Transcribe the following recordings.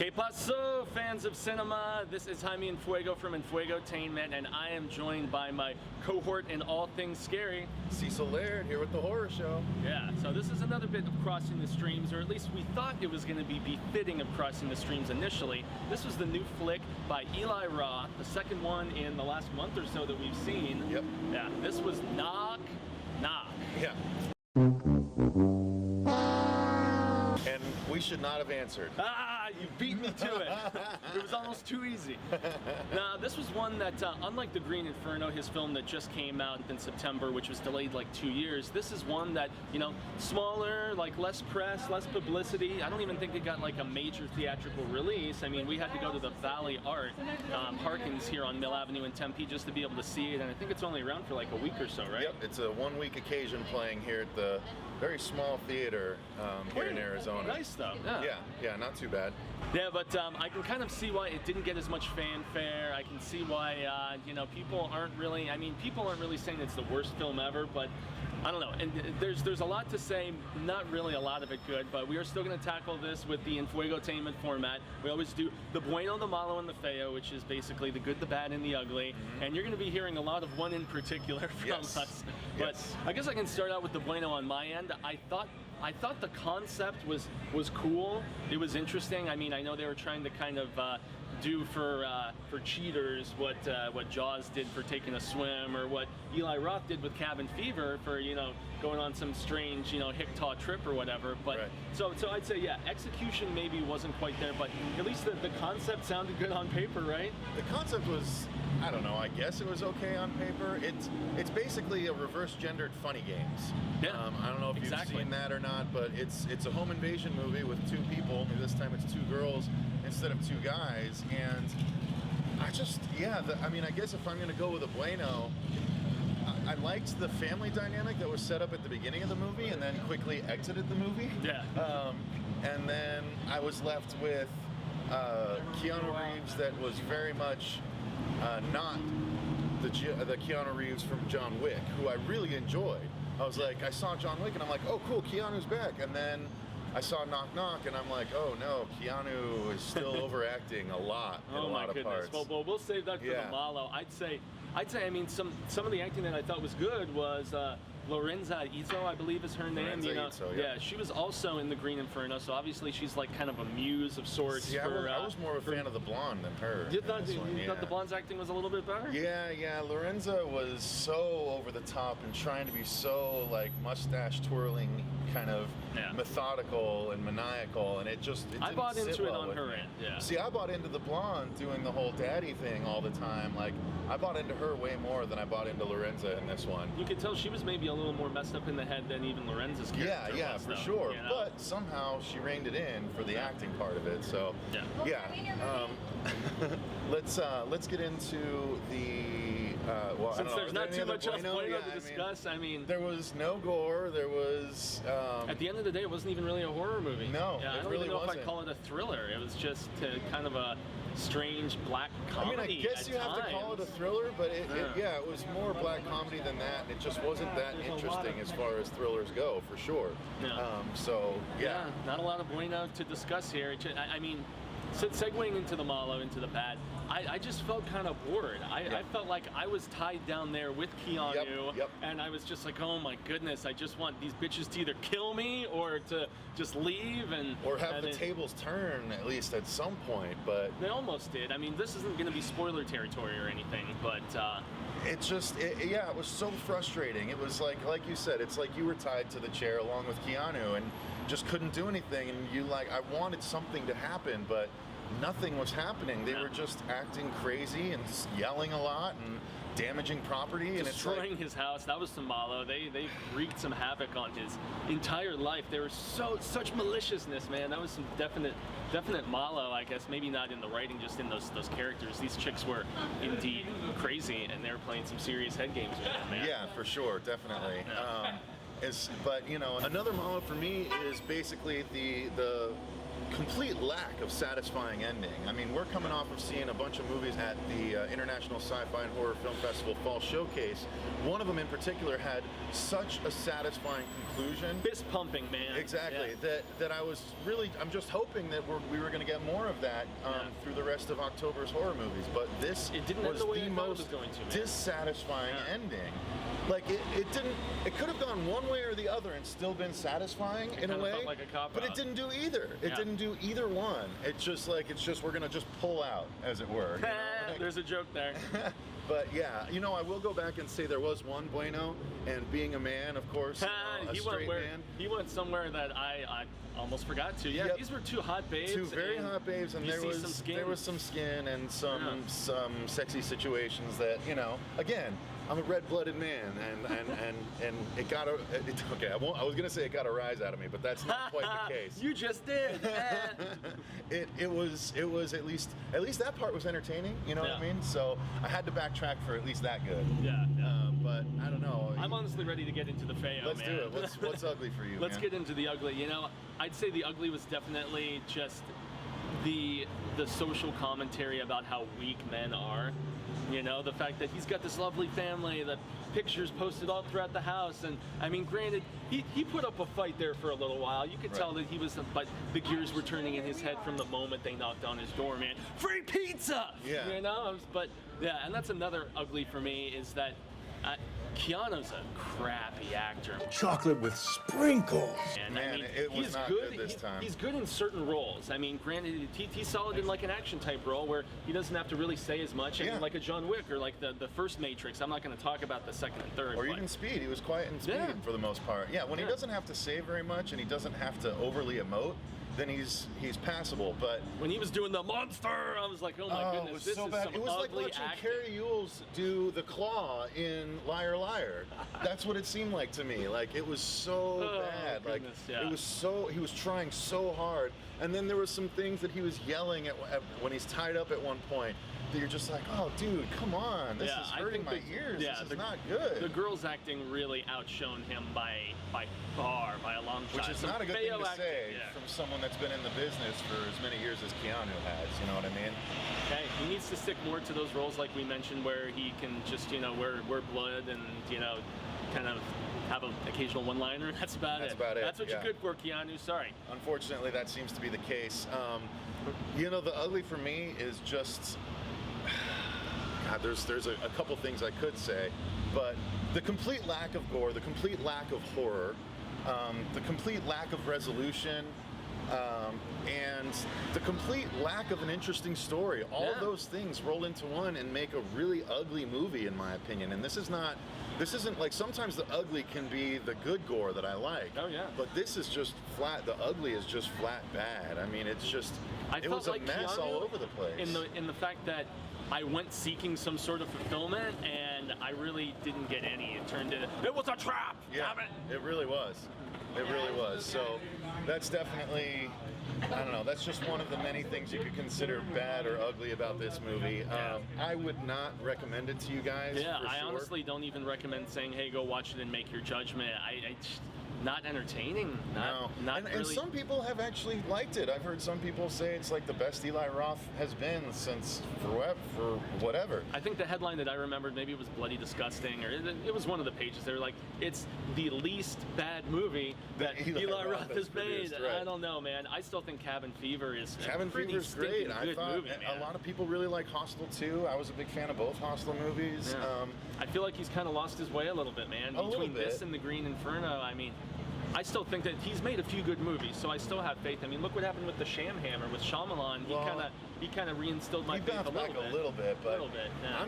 Que paso, fans of cinema? This is Jaime and Fuego from Fuegotainment, and I am joined by my cohort in all things scary, Cecil Laird, here with the horror show. Yeah, so this is another bit of Crossing the Streams, or at least we thought it was going to be befitting of Crossing the Streams initially. This was the new flick by Eli Roth, the second one in the last month or so that we've seen. Yep. Yeah, this was Knock Knock. Yeah. And we should not have answered. Ah, you beat me to it. It was almost too easy. Now, this was one that, unlike The Green Inferno, his film that just came out in September, which was delayed like 2 years, this is one that, you know, smaller, like less press, less publicity. I don't even think it got like a major theatrical release. I mean, we had to go to the Valley Art Harkins here on Mill Avenue in Tempe just to be able to see it, and I think it's only around for like a week or so, right? Yep, it's a 1 week occasion playing here at the very small theater here in Arizona. Nice though. Yeah, not too bad. Yeah, but I can kind of see why it didn't get as much fanfare. I can see why, you know, people aren't really saying it's the worst film ever, but I don't know. And there's a lot to say, not really a lot of it good, but we are still going to tackle this with the Fuegotainment format. We always do the Bueno, the Malo, and the Feo, which is basically the good, the bad, and the ugly. Mm-hmm. And you're going to be hearing a lot of one in particular from us. But I guess I can start out with the Bueno on my end. I thought the concept was cool. It was interesting. I mean, I know they were trying to kind of do for cheaters what Jaws did for taking a swim, or what Eli Roth did with Cabin Fever for, you know, going on some strange, you know, hick-taw trip or whatever. But so I'd say, yeah, execution maybe wasn't quite there, but at least the concept sounded good on paper, right? The concept was, I don't know, I guess it was okay on paper. It's basically a reverse gendered Funny Games. Yeah, I don't know if you've seen that or not, but it's a home invasion movie with two people. This time it's two girls instead of two guys, and I just, I mean, I guess if I'm gonna go with a Bueno, I liked the family dynamic that was set up at the beginning of the movie and then quickly exited the movie. Yeah. And then I was left with Keanu Reeves that was very much not the Keanu Reeves from John Wick, who I really enjoyed. I was like, I saw John Wick and I'm like, oh cool, Keanu's back. And then I saw Knock Knock and I'm like, oh no, Keanu is still overacting a lot in a lot of parts. Well, we'll save that for the Malo. I'd say, I mean, some of the acting that I thought was good was Lorenza Izzo, I believe is her name. Izzo, yeah, she was also in The Green Inferno, so obviously she's like kind of a muse of sorts. See, I was more of a fan of the blonde than her. You thought the blonde's acting was a little bit better? Yeah, Lorenza was so over the top and trying to be so like mustache twirling, kind of methodical and maniacal, and I bought into it on her end. Yeah. See, I bought into the blonde doing the whole daddy thing all the time. Like, I bought into her way more than I bought into Lorenza in this one. You could tell she was maybe a little more messed up in the head than even Lorenza's character. Yeah, for sure. You know? But somehow she reined it in for the acting part of it. So let's get into the well. Since I don't there's know, not too much else Bueno to discuss, I mean, there was no gore. There was. At the end of the day, it wasn't even really a horror movie. No, I don't really even know wasn't. if I'd call it a thriller. It was just kind of a strange black comedy. I mean, I guess you have to call it a thriller, but it was more black comedy than that, and it just wasn't that interesting as far as thrillers go, for sure. Yeah. Not a lot of Bueno to discuss here. I mean, segueing into the Malo, into the bad, I just felt kind of bored. I felt like I was tied down there with Keanu, and I was just like, oh my goodness, I just want these bitches to either kill me or to just leave or have the tables turn at least at some point. But they almost did. I mean, this isn't going to be spoiler territory or anything, but it was so frustrating. It was like you said, it's like you were tied to the chair along with Keanu and just couldn't do anything. And I wanted something to happen, but nothing was happening. They were just acting crazy and yelling a lot and damaging property and destroying his house. That was some Malo. They wreaked some havoc on his entire life. There was such maliciousness, man. That was some definite Malo, I guess. Maybe not in the writing, just in those characters. These chicks were indeed crazy, and they were playing some serious head games with it, man. Yeah, for sure, definitely. But you know, another Malo for me is basically the complete lack of satisfying ending. I mean, we're coming off of seeing a bunch of movies at the International Sci-Fi and Horror Film Festival Fall Showcase. One of them in particular had such a satisfying conclusion. Fist pumping, man. Exactly. That I'm just hoping that we were going to get more of that through the rest of October's horror movies. But this was the most dissatisfying ending. Like it could have gone one way or the other and still been satisfying in a way, felt like a cop but out. it didn't do either. It didn't do either one. It's just we're gonna just pull out, as it were. You know? Like, there's a joke there. But yeah, I will go back and say there was one Bueno, and being a man, of course, a straight man. He went somewhere that I almost forgot to. Yeah, these were two hot babes. Two very hot babes, and there was some skin and some sexy situations that, again, I'm a red-blooded man, and it got I was gonna say it got a rise out of me, but that's not quite the case. You just did. It was at least that part was entertaining. You know what I mean? So I had to backtrack for at least that good. Yeah. But I don't know. I'm honestly ready to get into the Feo, Let's man. do it. What's ugly for you? Let's get into the ugly. I'd say the ugly was definitely just the social commentary about how weak men are. The fact that he's got this lovely family, the pictures posted all throughout the house, and I mean, granted, he put up a fight there for a little while. You could tell that he was, but the gears were turning in his head from the moment they knocked on his door, man. Free pizza! Yeah. But yeah, and that's another ugly for me is that Keanu's a crappy actor. Chocolate with sprinkles. And it was not good this time. He's good in certain roles. I mean, granted, he's solid in like an action type role where he doesn't have to really say as much. And like a John Wick or like the first Matrix. I'm not going to talk about the second and third. Or even Speed. He was quiet in Speed for the most part. Yeah, when he doesn't have to say very much and he doesn't have to overly emote, then he's passable. But when he was doing the monster, I was like, oh my goodness, this so is bad. some It was like ugly watching acting. Carrie Ewells do the claw in Liar Liar. That's what it seemed like to me. Like it was so bad. Like it was so he was trying so hard. And then there were some things that he was yelling at when he's tied up at one point. That you're just like, oh, dude, come on! This is hurting my ears. This is not good. The girls acting really outshone him by far, by a long shot. Which is not a good thing to say from someone that's been in the business for as many years as Keanu has. You know what I mean? Okay, he needs to stick more to those roles, like we mentioned, where he can just wear blood and kind of have an occasional one-liner. That's about it. That's what you're good for, Keanu. Sorry. Unfortunately, that seems to be the case. The ugly for me is just. God, there's a couple things I could say, but the complete lack of gore, the complete lack of horror, the complete lack of resolution, and the complete lack of an interesting story. All of those things roll into one and make a really ugly movie, in my opinion. And this isn't like, sometimes the ugly can be the good gore that I like. Oh yeah. But this is just flat. The ugly is just flat bad. I mean, it's just. It was a mess all over the place. In the fact that I went seeking some sort of fulfillment, and I really didn't get any. It was a trap. Yeah, damn it. It really was. It really was. So that's definitely, I don't know, that's just one of the many things you could consider bad or ugly about this movie. I would not recommend it to you guys. Yeah, for I sure. honestly don't even recommend saying, hey, go watch it and make your judgment. I just, not entertaining. Not really. And some people have actually liked it. I've heard some people say it's like the best Eli Roth has been since for whatever. I think the headline that I remembered, maybe it was Bloody Disgusting, or it was one of the pages. They were like, it's the least bad movie that Eli Roth has made. Right. I don't know, man. I still think Cabin Fever is Cabin Fever's great. I thought movie, man. A lot of people really like Hostel too. I was a big fan of both Hostel movies. Yeah. I feel like he's kind of lost his way a little bit, man. Between this and The Green Inferno, I mean, I still think that he's made a few good movies, so I still have faith. I mean, look what happened with The Sham Hammer with Shyamalan. He kind of reinstilled my faith a little bit. But yeah.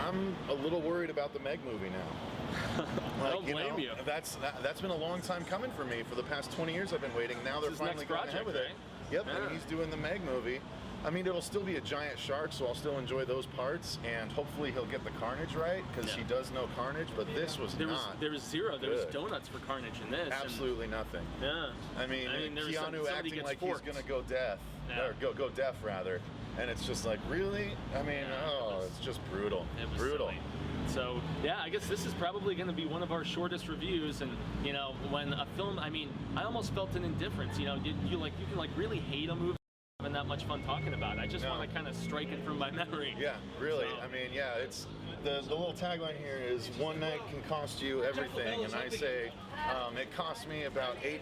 I'm a little worried about the Meg movie now. I don't blame you. That's been a long time coming for me. For the past 20 years, I've been waiting. Now they're finally going ahead with it. Yep, and he's doing the Meg movie. I mean, it'll still be a giant shark, so I'll still enjoy those parts, and hopefully he'll get the Carnage right, because he does know Carnage, but this was not. There was zero. Good. There was donuts for Carnage in this. Absolutely nothing. Yeah. I mean Keanu acting like he's gonna go deaf, or go deaf rather, and it's just like, really? I mean, it's just brutal. It was brutal. Silly. So yeah, I guess this is probably going to be one of our shortest reviews. And you know, when a film, I mean, I almost felt an indifference. You know, you can like really hate a movie. Having that much fun talking about it. I just want to kind of strike it from my memory. Yeah, really. So. I mean, yeah, it's the little tagline here is one night can cost you everything, and I say it cost me about $8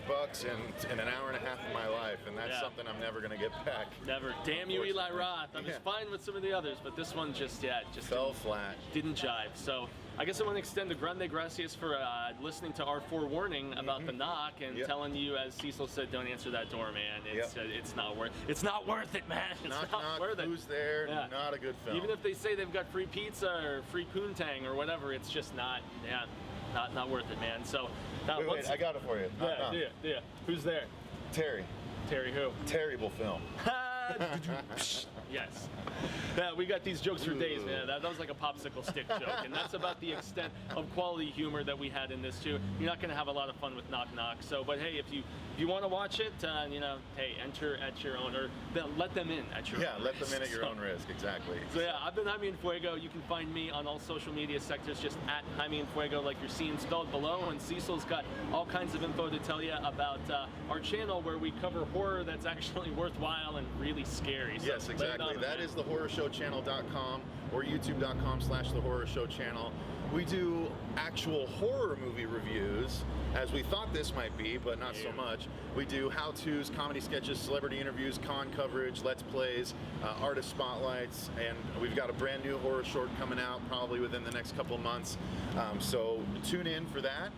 in an hour and a half of my life, and that's something I'm never gonna get back. Never. Damn you, Eli Roth. I was fine with some of the others, but this one just fell flat. Didn't jive. So I guess I want to extend a grande gracias for listening to our forewarning about the knock and telling you, as Cecil said, don't answer that door, man. It's not worth it, man. It's not worth it. Who's there? Yeah. Not a good film. Even if they say they've got free pizza or free poontang or whatever, it's just not worth it, man. So wait, I got it for you. Yeah. Who's there? Terry. Terry who? Terrible film. Yes. Yeah, we got these jokes for days, man. That was like a popsicle stick joke, and that's about the extent of quality humor that we had in this too. You're not going to have a lot of fun with Knock Knock. So, but hey, if you want to watch it, you know, hey, enter at your own, or let them in at your own risk. Yeah, let them in at your own risk, exactly. So yeah, I've been Jaime and Fuego. You can find me on all social media sectors, just at Jaime and Fuego, like you're seeing spelled below. And Cecil's got all kinds of info to tell you about our channel, where we cover horror that's actually worthwhile and really scary. So yes, exactly. That is thehorrorshowchannel.com or youtube.com/thehorrorshowchannel. We do actual horror movie reviews, as we thought this might be, but not so much. We do how-tos, comedy sketches, celebrity interviews, con coverage, let's plays, artist spotlights, and we've got a brand new horror short coming out probably within the next couple months. So tune in for that.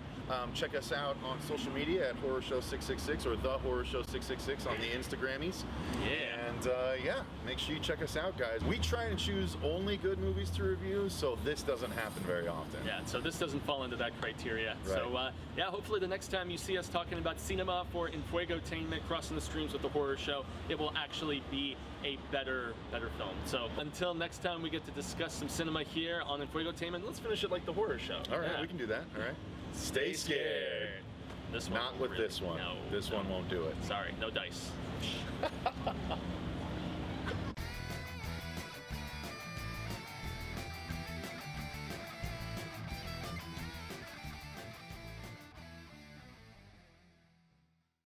Check us out on social media at Horror Show 666 or The Horror Show 666 on the Instagrammies. Yeah. And make sure you check us out, guys. We try and choose only good movies to review, so this doesn't happen very often. Yeah, so this doesn't fall into that criteria. Right. So yeah, hopefully the next time you see us talking about cinema for Infuegotainment, crossing the streams with the horror show, it will actually be a better film. So until next time we get to discuss some cinema here on Infuegotainment, let's finish it like the horror show. All right, we can do that. All right. Stay scared. This one Not with really, this one. No, this one won't do it. Sorry, no dice.